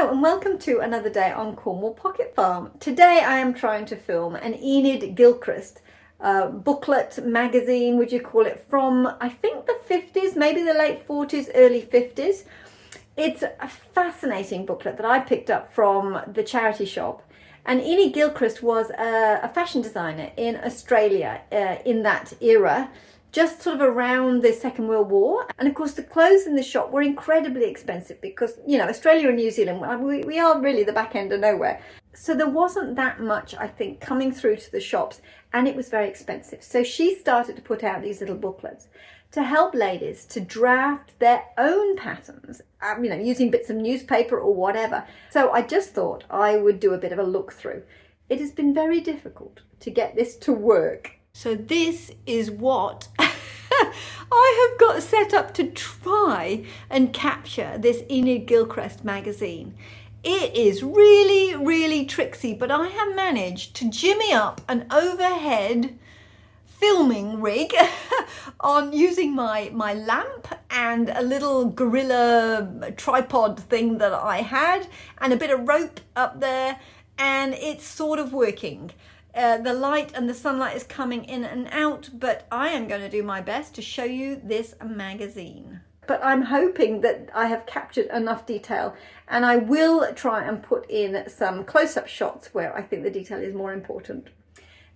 Hello and welcome to another day on Cornwall Pocket Farm. Today I am trying to film an Enid Gilchrist booklet, magazine, would you call it, from I think the 50s, maybe the late 40s, early 50s. It's a fascinating booklet that I picked up from the charity shop. And Enid Gilchrist was a fashion designer in Australia in that era, just sort of around the Second World War. And of course the clothes in the shop were incredibly expensive because, you know, Australia and New Zealand, we are really the back end of nowhere. So there wasn't that much, I think, coming through to the shops, and it was very expensive. So she started to put out these little booklets to help ladies to draft their own patterns, you know, using bits of newspaper or whatever. So I just thought I would do a bit of a look through. It has been very difficult to get this to work. So this is what I have got set up to try and capture this Enid Gilchrist magazine. It is really, really tricksy, but I have managed to jimmy up an overhead filming rig on using my lamp and a little gorilla tripod thing that I had and a bit of rope up there, and it's sort of working. The light and the sunlight is coming in and out, but I am going to do my best to show you this magazine. But I'm hoping that I have captured enough detail, and I will try and put in some close-up shots where I think the detail is more important.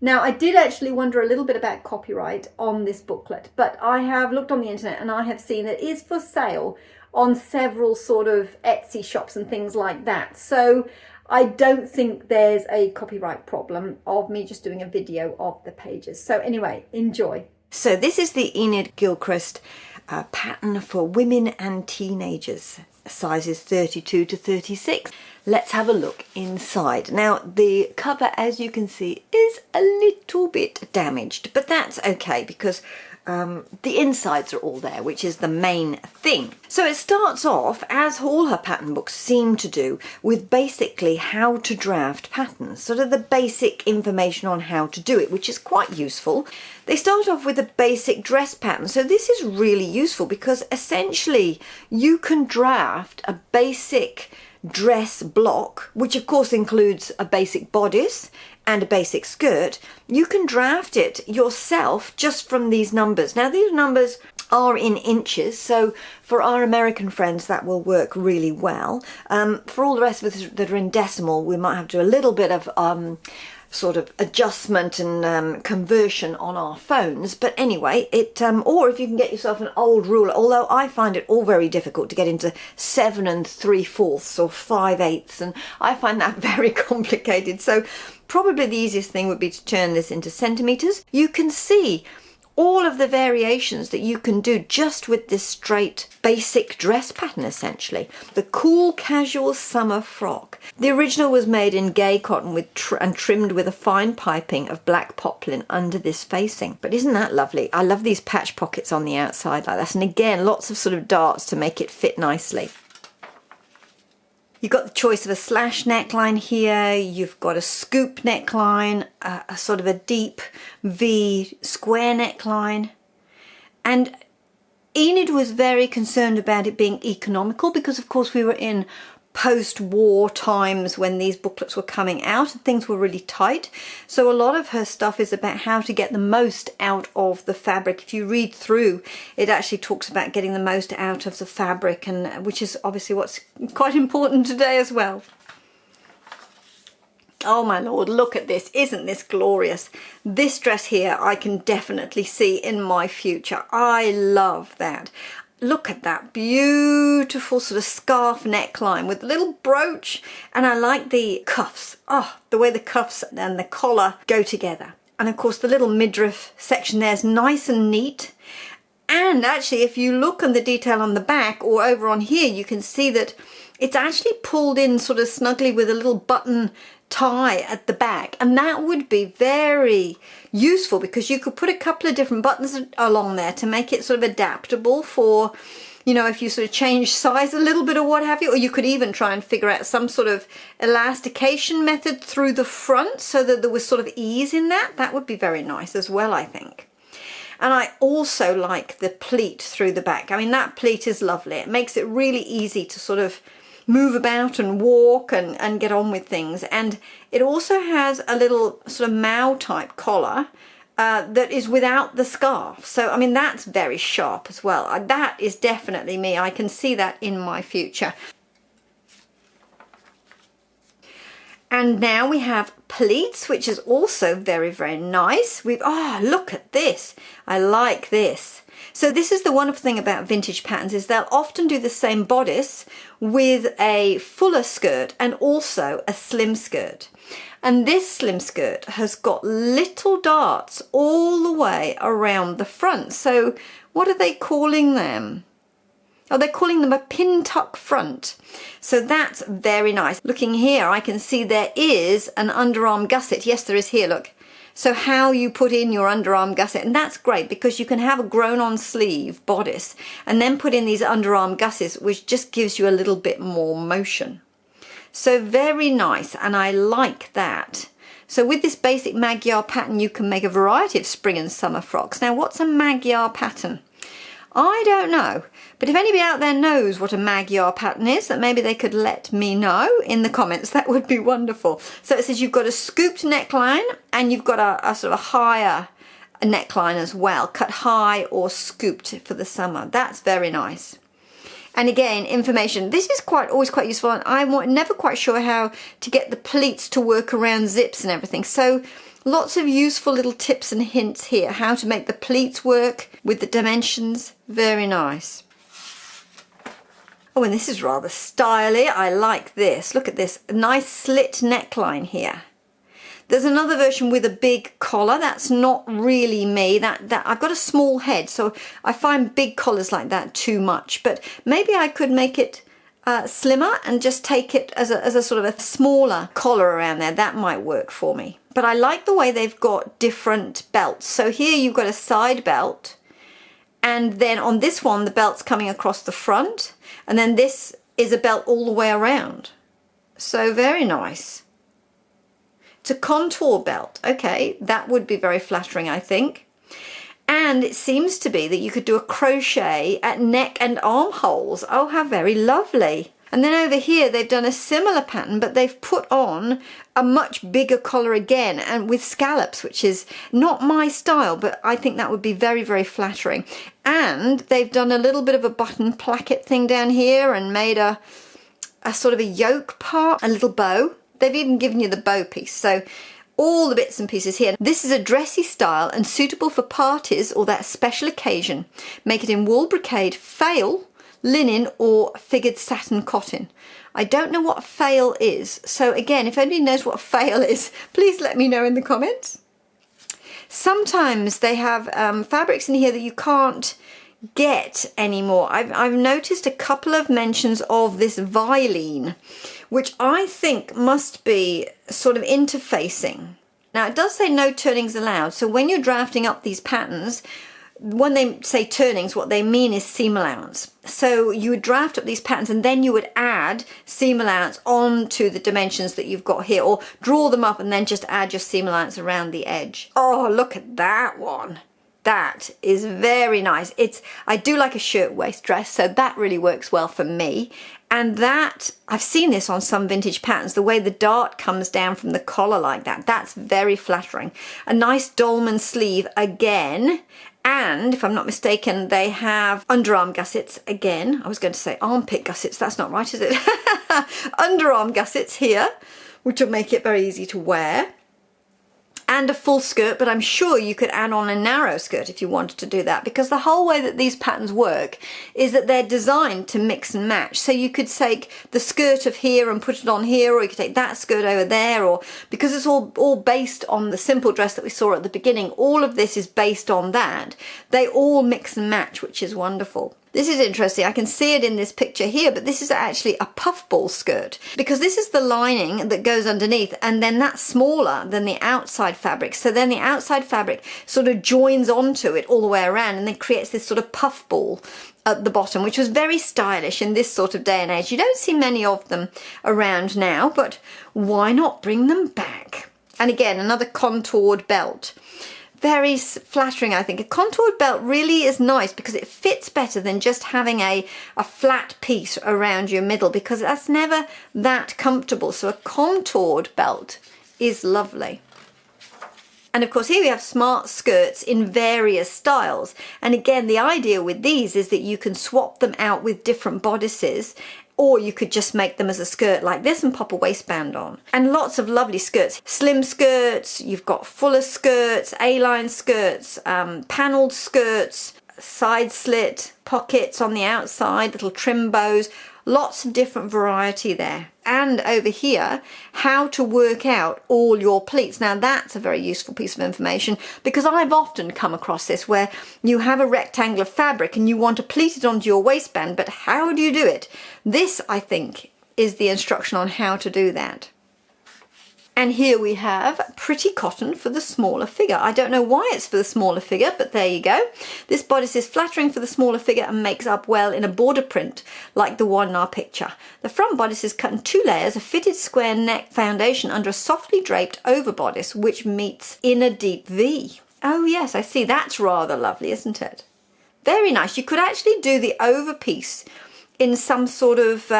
Now, I did actually wonder a little bit about copyright on this booklet, but I have looked on the internet and I have seen it is for sale on several sort of Etsy shops and things like that. So I don't think there's a copyright problem of me just doing a video of the pages. So anyway, enjoy. So this is the Enid Gilchrist pattern for women and teenagers, sizes 32 to 36. Let's have a look inside. Now the cover, as you can see, is a little bit damaged, but that's okay because the insides are all there, which is the main thing. So it starts off, as all her pattern books seem to do, with basically how to draft patterns, sort of the basic information on how to do it, which is quite useful. They start off with a basic dress pattern. So this is really useful because essentially you can draft a basic dress block, which of course includes a basic bodice and a basic skirt. You can draft it yourself just from these numbers. Now these numbers are in inches, so for our American friends that will work really well. For all the rest of us that are in decimal, we might have to do a little bit of sort of adjustment and conversion on our phones, but anyway, it or if you can get yourself an old ruler, although I find it all very difficult to get into 7 3/4 or 5/8, and I find that very complicated. So probably the easiest thing would be to turn this into centimeters. You can see all of the variations that you can do just with this straight basic dress pattern, essentially. The cool casual summer frock. The original was made in gay cotton with and trimmed with a fine piping of black poplin under this facing. But isn't that lovely? I love these patch pockets on the outside like that. And again, lots of sort of darts to make it fit nicely. You've got the choice of a slash neckline here, you've got a scoop neckline, a sort of a deep V square neckline. And Enid was very concerned about it being economical because of course we were in post-war times when these booklets were coming out and things were really tight. So a lot of her stuff is about how to get the most out of the fabric. If you read through, it actually talks about getting the most out of the fabric, and which is obviously what's quite important today as well. Oh my lord, look at this. Isn't this glorious? This dress here I can definitely see in my future. I love that. Look at that beautiful sort of scarf neckline with a little brooch, and I like the cuffs. Oh, the way the cuffs and the collar go together. And of course the little midriff section there is nice and neat. And actually if you look on the detail on the back or over on here, you can see that it's actually pulled in sort of snugly with a little button tie at the back, and that would be very useful because you could put a couple of different buttons along there to make it sort of adaptable for, you know, if you sort of change size a little bit or what have you, or you could even try and figure out some sort of elastication method through the front so that there was sort of ease in that. That would be very nice as well, I think. And I also like the pleat through the back. I mean, that pleat is lovely. It makes it really easy to sort of move about and walk and get on with things. And it also has a little sort of Mao type collar that is without the scarf. So, I mean, that's very sharp as well. That is definitely me. I can see that in my future. And now we have pleats, which is also very, very nice. Oh, look at this. I like this. So this is the wonderful thing about vintage patterns, is they'll often do the same bodice with a fuller skirt and also a slim skirt. And this slim skirt has got little darts all the way around the front. So what are they calling them? Oh, they're calling them a pin tuck front. So that's very nice. Looking here, I can see there is an underarm gusset. Yes, there is here, look. So how you put in your underarm gusset, and that's great because you can have a grown-on sleeve bodice and then put in these underarm gussets, which just gives you a little bit more motion. So very nice, and I like that. So with this basic Magyar pattern, you can make a variety of spring and summer frocks. Now, what's a Magyar pattern? I don't know, but if anybody out there knows what a Magyar pattern is, that maybe they could let me know in the comments. That would be wonderful. So it says you've got a scooped neckline and you've got a sort of higher neckline as well, cut high or scooped for the summer. That's very nice. And again, information. This is always quite useful, and I'm never quite sure how to get the pleats to work around zips and everything. So lots of useful little tips and hints here, how to make the pleats work with the dimensions. Very nice. Oh, and this is rather stylish. I like this. Look at this, a nice slit neckline here. There's another version with a big collar. That's not really me. That I've got a small head, so I find big collars like that too much. But maybe I could make it slimmer and just take it as a sort of a smaller collar around there. That might work for me. But I like the way they've got different belts. So here you've got a side belt, and then on this one the belt's coming across the front, and then this is a belt all the way around. So very nice. It's a contour belt. Okay, that would be very flattering, I think. And it seems to be that you could do a crochet at neck and armholes. Oh, how very lovely. And then over here they've done a similar pattern, but they've put on a much bigger collar again, and with scallops, which is not my style, but I think that would be very, very flattering. And they've done a little bit of a button placket thing down here and made a sort of a yoke part, a little bow. They've even given you the bow piece. So all the bits and pieces here. This is a dressy style and suitable for parties or that special occasion. Make it in wool brocade, fail, linen or figured satin cotton. I don't know what fail is. So again, if anybody knows what fail is, please let me know in the comments. Sometimes they have fabrics in here that you can't get anymore. I've noticed a couple of mentions of this Vilene, which I think must be sort of interfacing. Now it does say no turnings allowed, so when you're drafting up these patterns, when they say turnings, what they mean is seam allowance. So you would draft up these patterns and then you would add seam allowance onto the dimensions that you've got here, or draw them up and then just add your seam allowance around the edge. Oh, look at that one. That is very nice. I do like a shirtwaist dress, so that really works well for me. And that, I've seen this on some vintage patterns, the way the dart comes down from the collar like that. That's very flattering. A nice dolman sleeve again. And if I'm not mistaken, they have underarm gussets again. I was going to say armpit gussets. That's not right, is it? Underarm gussets here, which will make it very easy to wear. And a full skirt, but I'm sure you could add on a narrow skirt if you wanted to do that, because the whole way that these patterns work is that they're designed to mix and match. So you could take the skirt of here and put it on here, or you could take that skirt over there, or because it's all based on the simple dress that we saw at the beginning, all of this is based on that. They all mix and match, which is wonderful. This is interesting. I can see it in this picture here, but this is actually a puffball skirt, because this is the lining that goes underneath, and then that's smaller than the outside fabric. So then the outside fabric sort of joins onto it all the way around and then creates this sort of puffball at the bottom, which was very stylish in this sort of day and age. You don't see many of them around now, but why not bring them back? And again, another contoured belt. Very flattering, I think. A contoured belt really is nice because it fits better than just having a flat piece around your middle, because that's never that comfortable. So a contoured belt is lovely. And of course here we have smart skirts in various styles. And again, the idea with these is that you can swap them out with different bodices, or you could just make them as a skirt like this and pop a waistband on. And lots of lovely skirts. Slim skirts, you've got fuller skirts, A-line skirts, panelled skirts, side slit, pockets on the outside, little trim bows, lots of different variety there. And over here, how to work out all your pleats. Now that's a very useful piece of information, because I've often come across this where you have a rectangle of fabric and you want to pleat it onto your waistband, but how do you do it? This, I think, is the instruction on how to do that. And here we have pretty cotton for the smaller figure. I don't know why it's for the smaller figure, but there you go. This bodice is flattering for the smaller figure and makes up well in a border print like the one in our picture. The front bodice is cut in 2 layers, a fitted square neck foundation under a softly draped over bodice, which meets in a deep V. Oh yes, I see. That's rather lovely, isn't it? Very nice. You could actually do the over piece in some sort of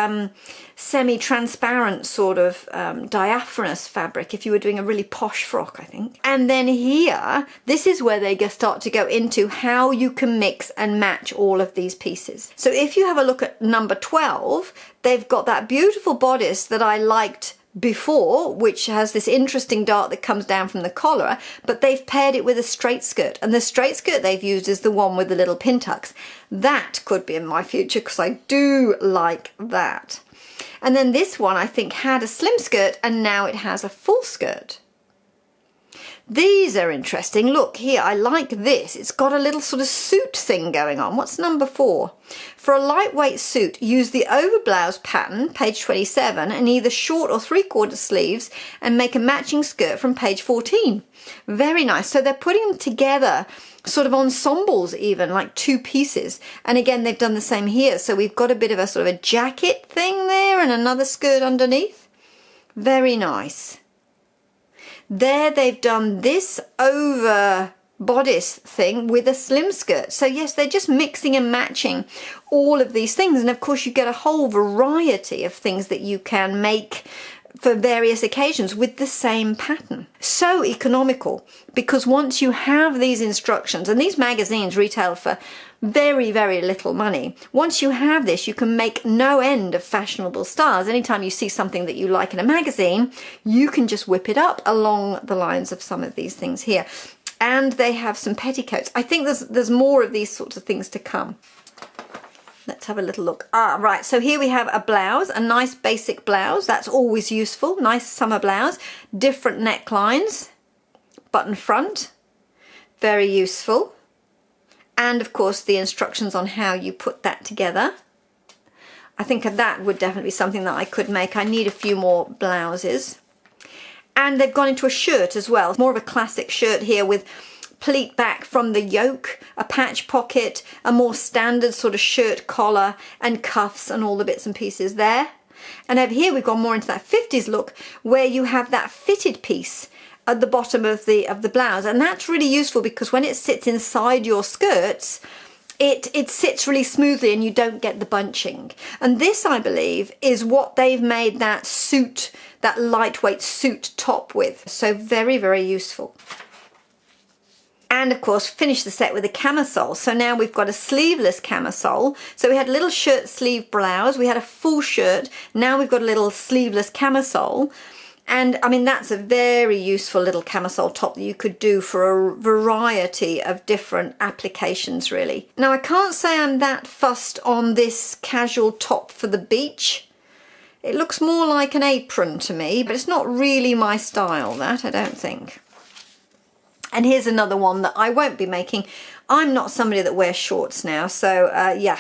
semi-transparent sort of diaphanous fabric if you were doing a really posh frock, I think. And then here, this is where they start to go into how you can mix and match all of these pieces. So if you have a look at number 12, they've got that beautiful bodice that I liked before, which has this interesting dart that comes down from the collar, but they've paired it with a straight skirt, and the straight skirt they've used is the one with the little pin tucks. That could be in my future because I do like that. And then this one I think had a slim skirt and now it has a full skirt. These are interesting. Look here, I like this. It's got a little sort of suit thing going on. What's number 4? For a lightweight suit, use the over blouse pattern, page 27, and either short or 3/4 sleeves and make a matching skirt from page 14. Very nice. So they're putting them together, sort of ensembles even, like 2 pieces. And again, they've done the same here. So we've got a bit of a sort of a jacket thing there and another skirt underneath. Very nice. There they've done this over bodice thing with a slim skirt. So yes, they're just mixing and matching all of these things. And of course you get a whole variety of things that you can make for various occasions with the same pattern. So economical, because once you have these instructions, and these magazines retail for very, very little money, once you have this, you can make no end of fashionable styles. Anytime you see something that you like in a magazine, you can just whip it up along the lines of some of these things here. And they have some petticoats. I think there's more of these sorts of things to come. Let's have a little look. Right, so here we have a blouse, a nice basic blouse. That's always useful. Nice summer blouse. Different necklines. Button front. Very useful. And of course the instructions on how you put that together. I think that would definitely be something that I could make. I need a few more blouses. And they've gone into a shirt as well. More of a classic shirt here with pleat back from the yoke, a patch pocket, a more standard sort of shirt collar and cuffs and all the bits and pieces there. And over here we've gone more into that 50s look where you have that fitted piece at the bottom of the blouse, and that's really useful because when it sits inside your skirts, it sits really smoothly and you don't get the bunching. And this, I believe, is what they've made that suit, that lightweight suit top with. So very, very useful. And of course, finish the set with a camisole. So now we've got a sleeveless camisole. So we had a little shirt sleeve blouse, we had a full shirt, now we've got a little sleeveless camisole. And I mean, that's a very useful little camisole top that you could do for a variety of different applications, really. Now, I can't say I'm that fussed on this casual top for the beach. It looks more like an apron to me, but it's not really my style, that, I don't think. And here's another one that I won't be making. I'm not somebody that wears shorts now, so yeah.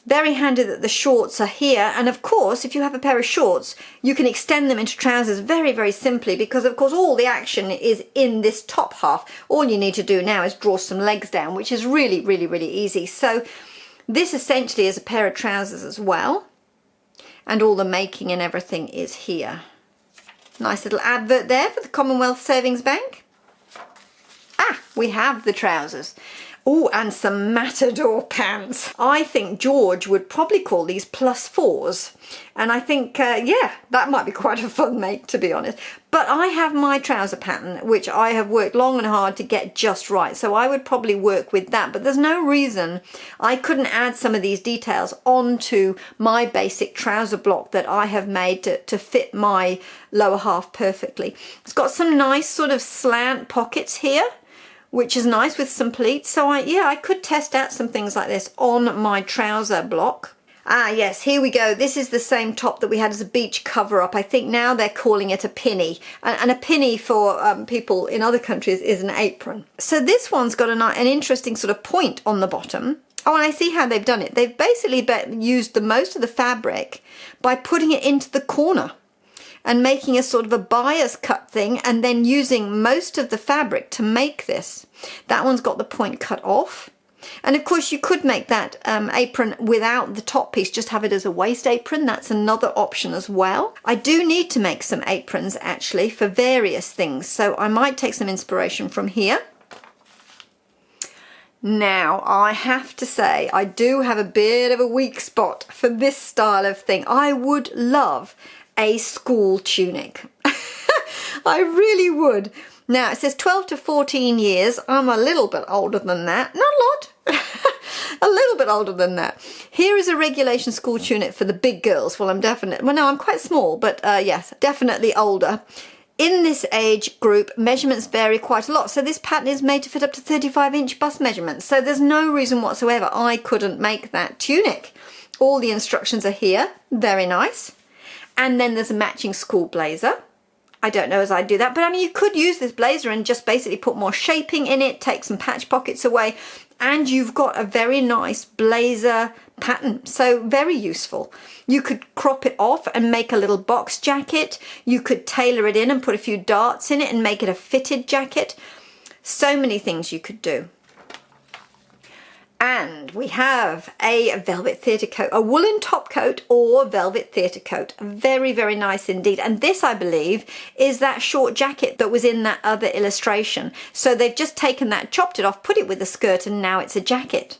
Very handy that the shorts are here, and of course if you have a pair of shorts you can extend them into trousers very, very simply, because of course all the action is in this top half. All you need to do now is draw some legs down, which is really, really, really easy. So this essentially is a pair of trousers as well, and all the making and everything is here. Nice little advert there for the Commonwealth Savings Bank. we have the trousers. Oh, and some matador pants. I think George would probably call these +4s. And I think, yeah, that might be quite a fun make, to be honest. But I have my trouser pattern, which I have worked long and hard to get just right. So I would probably work with that. But there's no reason I couldn't add some of these details onto my basic trouser block that I have made to fit my lower half perfectly. It's got some nice sort of slant pockets here, which is nice with some pleats. So I could test out some things like this on my trouser block. Ah, yes, here we go. This is the same top that we had as a beach cover-up. I think now they're calling it a pinny. And a pinny for people in other countries is an apron. So this one's got an interesting sort of point on the bottom. Oh, and I see how they've done it. They've basically used the most of the fabric by putting it into the corner and making a sort of a bias cut thing and then using most of the fabric to make this. That one's got the point cut off. And of course you could make that apron without the top piece, just have it as a waist apron. That's another option as well. I do need to make some aprons actually for various things, so I might take some inspiration from here. Now, I have to say, I do have a bit of a weak spot for this style of thing. I would love a school tunic. I really would. Now, it says 12 to 14 years. I'm a little bit older than that. Not a lot. A little bit older than that. Here is a regulation school tunic for the big girls. Well, I'm quite small, but yes, definitely older. In this age group, measurements vary quite a lot. So this pattern is made to fit up to 35-inch bust measurements. So there's no reason whatsoever I couldn't make that tunic. All the instructions are here. Very nice. And then there's a matching school blazer. I don't know as I'd do that, but I mean, you could use this blazer and just basically put more shaping in it, take some patch pockets away, and you've got a very nice blazer pattern. So very useful. You could crop it off and make a little box jacket. You could tailor it in and put a few darts in it and make it a fitted jacket. So many things you could do. And we have a velvet theatre coat, a woolen top coat or velvet theatre coat. Very, very nice indeed. And this, I believe, is that short jacket that was in that other illustration. So they've just taken that, chopped it off, put it with a skirt, and now it's a jacket.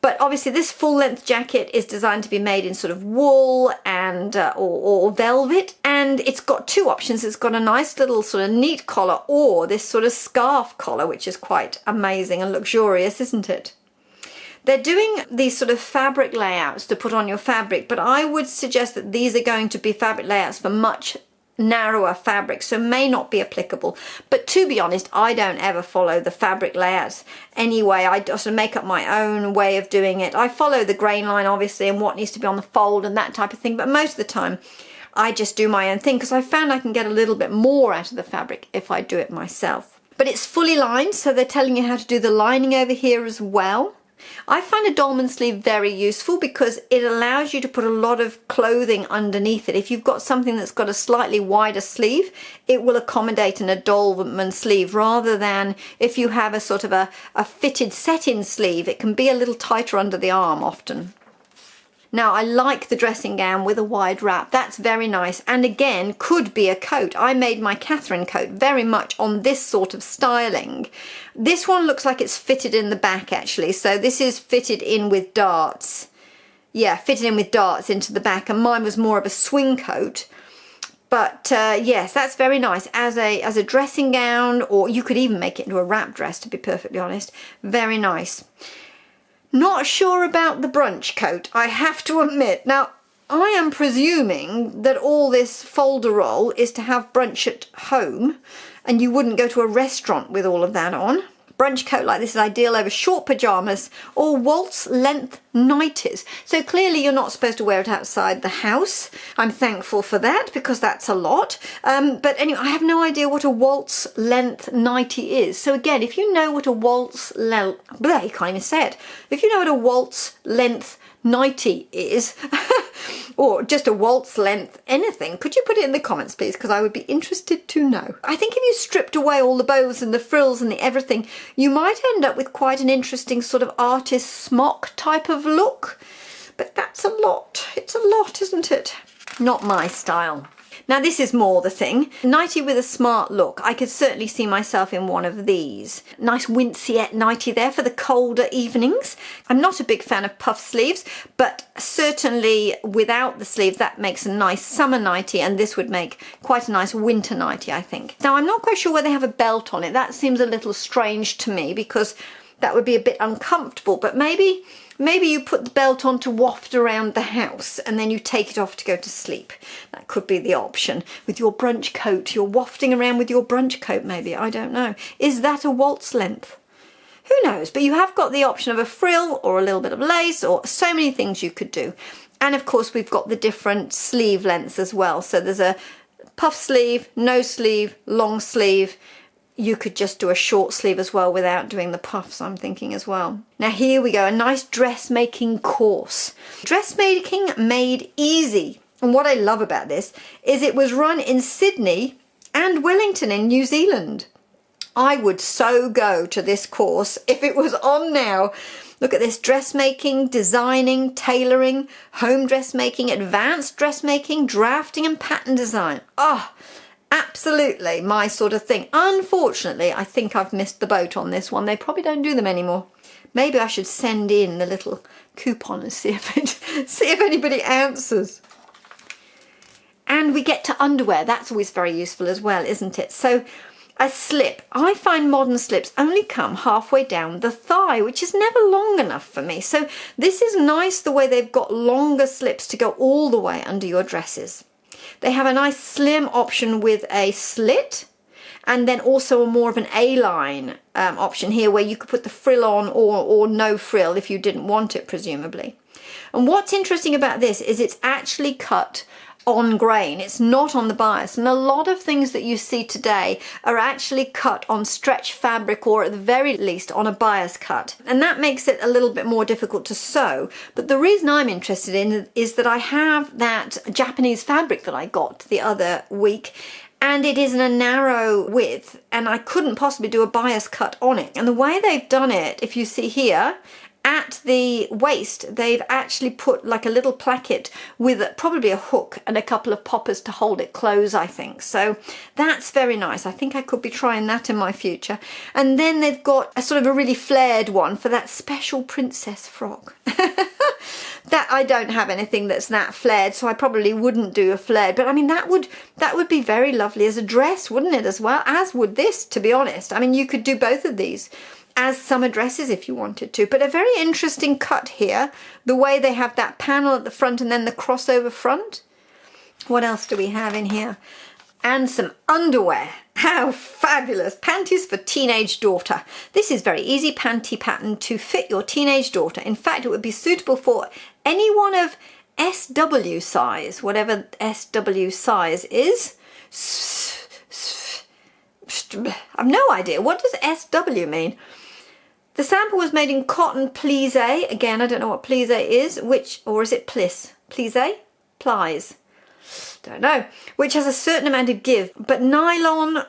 But obviously this full-length jacket is designed to be made in sort of wool and or velvet. And it's got two options. It's got a nice little sort of neat collar or this sort of scarf collar, which is quite amazing and luxurious, isn't it? They're doing these sort of fabric layouts to put on your fabric, but I would suggest that these are going to be fabric layouts for much narrower fabric, so may not be applicable. But to be honest, I don't ever follow the fabric layouts anyway. I just make up my own way of doing it. I follow the grain line, obviously, and what needs to be on the fold and that type of thing, but most of the time I just do my own thing because I found I can get a little bit more out of the fabric if I do it myself. But it's fully lined, so they're telling you how to do the lining over here as well. I find a dolman sleeve very useful because it allows you to put a lot of clothing underneath it. If you've got something that's got a slightly wider sleeve, it will accommodate in a dolman sleeve rather than if you have a sort of a fitted set-in sleeve. It can be a little tighter under the arm often. Now, I like the dressing gown with a wide wrap. That's very nice, and again, could be a coat. I made my Catherine coat very much on this sort of styling. This one looks like it's fitted in the back, actually, so this is fitted in with darts. Yeah, fitted in with darts into the back, and mine was more of a swing coat. But yes, that's very nice as a dressing gown, or you could even make it into a wrap dress, to be perfectly honest. Very nice. Not sure about the brunch coat, I have to admit. Now, I am presuming that all this folderol is to have brunch at home and you wouldn't go to a restaurant with all of that on. Brunch coat like this is ideal over short pyjamas or waltz length nighties. So clearly you're not supposed to wear it outside the house. I'm thankful for that because that's a lot. But anyway, I have no idea what a waltz length nightie is. So again, if you know what a waltz length, you can't even say it. If you know what a waltz length nightie is, or just a waltz length anything, could you put it in the comments please, because I would be interested to know. I think if you stripped away all the bows and the frills and the everything, you might end up with quite an interesting sort of artist smock type of look, but that's a lot. It's a lot, isn't it? Not my style. Now this is more the thing. Nightie with a smart look. I could certainly see myself in one of these. Nice winceyette nightie there for the colder evenings. I'm not a big fan of puff sleeves, but certainly without the sleeves that makes a nice summer nightie, and this would make quite a nice winter nightie, I think. Now I'm not quite sure where they have a belt on it. That seems a little strange to me because that would be a bit uncomfortable, but maybe you put the belt on to waft around the house and then you take it off to go to sleep. That could be the option. With your brunch coat, you're wafting around with your brunch coat maybe, I don't know. Is that a waltz length? Who knows? But you have got the option of a frill or a little bit of lace, or so many things you could do. And of course we've got the different sleeve lengths as well. So there's a puff sleeve, no sleeve, long sleeve. You could just do a short sleeve as well without doing the puffs, I'm thinking as well. Now here we go, a nice dressmaking course. Dressmaking made easy. And what I love about this is it was run in Sydney and Wellington in New Zealand. I would so go to this course if it was on now. Look at this: dressmaking, designing, tailoring, home dressmaking, advanced dressmaking, drafting and pattern design. Oh, absolutely my sort of thing. Unfortunately, I think I've missed the boat on this one. They probably don't do them anymore. Maybe I should send in the little coupon and see if anybody answers. And we get to underwear. That's always very useful as well, isn't it? So a slip. I find modern slips only come halfway down the thigh, which is never long enough for me. So this is nice the way they've got longer slips to go all the way under your dresses. They have a nice slim option with a slit, and then also more of an A-line option here where you could put the frill on or no frill if you didn't want it, presumably. And what's interesting about this is it's actually cut on grain. It's not on the bias, and a lot of things that you see today are actually cut on stretch fabric, or at the very least on a bias cut, and that makes it a little bit more difficult to sew. But the reason I'm interested in is that I have that Japanese fabric that I got the other week, and it is in a narrow width, and I couldn't possibly do a bias cut on it. And the way they've done it, if you see here, at the waist, they've actually put like a little placket with probably a hook and a couple of poppers to hold it close, I think. So that's very nice. I think I could be trying that in my future. And then they've got a sort of a really flared one for that special princess frock. That I don't have anything that's that flared, so I probably wouldn't do a flared. But I mean, that would be very lovely as a dress, wouldn't it, as well? As would this, to be honest. I mean, you could do both of these as summer dresses if you wanted to. But a very interesting cut here, the way they have that panel at the front and then the crossover front. What else do we have in here? And some underwear. How fabulous. Panties for teenage daughter. This is very easy panty pattern to fit your teenage daughter. In fact, it would be suitable for anyone of SW size, whatever SW size is. I've no idea. What does SW mean? The sample was made in cotton plié. Again, I don't know what plié is, or is it pliss? Plié? Plies. Don't know. Which has a certain amount of give, but nylon,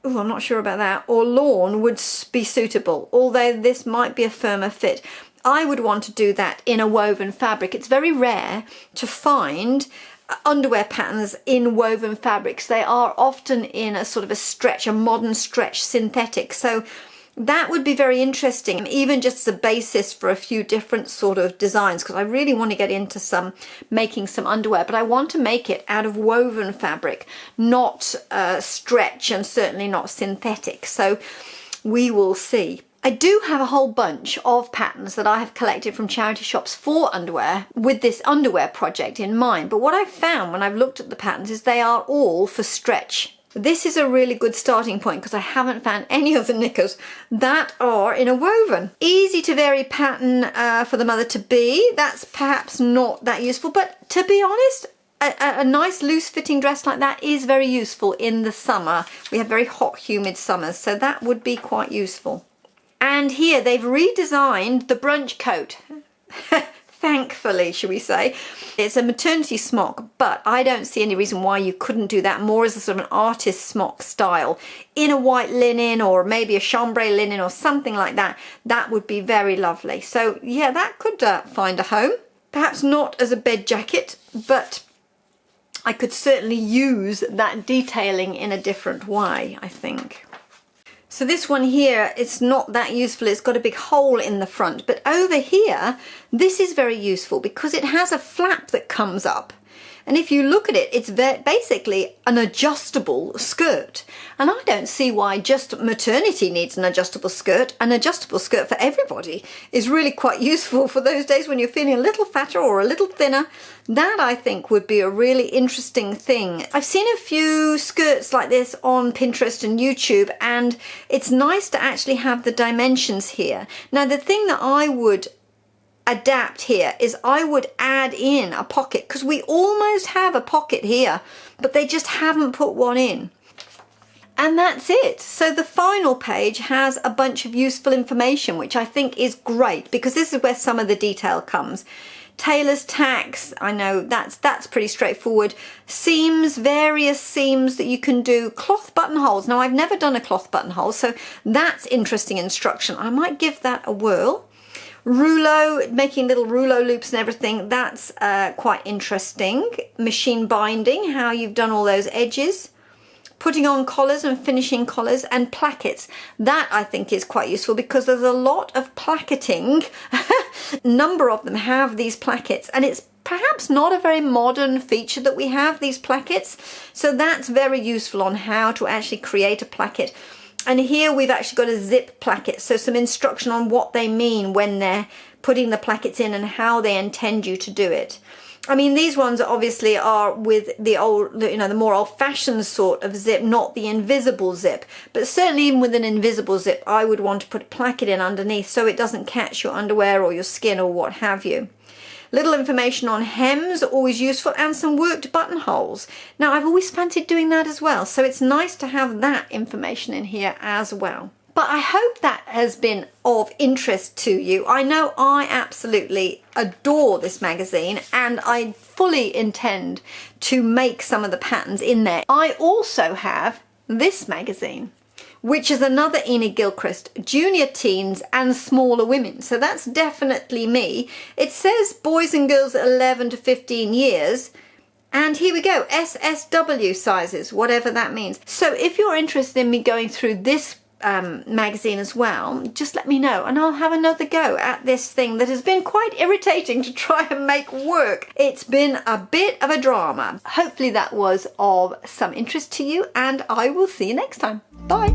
oh, I'm not sure about that, or lawn would be suitable, although this might be a firmer fit. I would want to do that in a woven fabric. It's very rare to find underwear patterns in woven fabrics. They are often in a sort of a stretch, a modern stretch synthetic. So that would be very interesting, even just as a basis for a few different sort of designs, because I really want to get into making some underwear, but I want to make it out of woven fabric, not stretch, and certainly not synthetic. So we will see. I do have a whole bunch of patterns that I have collected from charity shops for underwear with this underwear project in mind. But what I've found when I've looked at the patterns is they are all for stretch. This is a really good starting point because I haven't found any of the knickers that are in a woven. Easy to vary pattern for the mother-to-be. That's perhaps not that useful, but to be honest, a nice loose fitting dress like that is very useful in the summer. We have very hot, humid summers, so that would be quite useful. And here they've redesigned the brunch coat. Thankfully, should we say. It's a maternity smock, but I don't see any reason why you couldn't do that more as a sort of an artist smock style in a white linen, or maybe a chambray linen or something like that. That would be very lovely. So yeah, that could find a home. Perhaps not as a bed jacket, but I could certainly use that detailing in a different way, I think. So this one here, it's not that useful. It's got a big hole in the front, but over here, this is very useful because it has a flap that comes up. And if you look at it, it's basically an adjustable skirt. And I don't see why just maternity needs an adjustable skirt. An adjustable skirt for everybody is really quite useful for those days when you're feeling a little fatter or a little thinner. That, I think, would be a really interesting thing. I've seen a few skirts like this on Pinterest and YouTube, and it's nice to actually have the dimensions here. Now, the thing that I would adapt here is I would add in a pocket, because we almost have a pocket here, but they just haven't put one in. And that's it. So the final page has a bunch of useful information, which I think is great, because this is where some of the detail comes. Tailor's tacks, I know that's pretty straightforward. Seams, various seams that you can do. Cloth buttonholes. Now, I've never done a cloth buttonhole, so that's interesting instruction. I might give that a whirl. Rouleau, making little rouleau loops and everything, that's quite interesting. Machine binding, how you've done all those edges. Putting on collars and finishing collars, and plackets. That, I think, is quite useful because there's a lot of placketing. A number of them have these plackets, and it's perhaps not a very modern feature that we have these plackets. So that's very useful on how to actually create a placket. And here we've actually got a zip placket, so some instruction on what they mean when they're putting the plackets in and how they intend you to do it. I mean, these ones obviously are with the old, you know, the more old-fashioned sort of zip, not the invisible zip. But certainly even with an invisible zip, I would want to put a placket in underneath so it doesn't catch your underwear or your skin or what have you. Little information on hems, always useful, and some worked buttonholes. Now, I've always fancied doing that as well, so it's nice to have that information in here as well. But I hope that has been of interest to you. I know I absolutely adore this magazine, and I fully intend to make some of the patterns in there. I also have this magazine, which is another Enid Gilchrist, junior teens and smaller women. So that's definitely me. It says boys and girls 11 to 15 years. And here we go, SSW sizes, whatever that means. So if you're interested in me going through this magazine as well, just let me know and I'll have another go at this thing that has been quite irritating to try and make work. It's been a bit of a drama. Hopefully that was of some interest to you, and I will see you next time. Bye.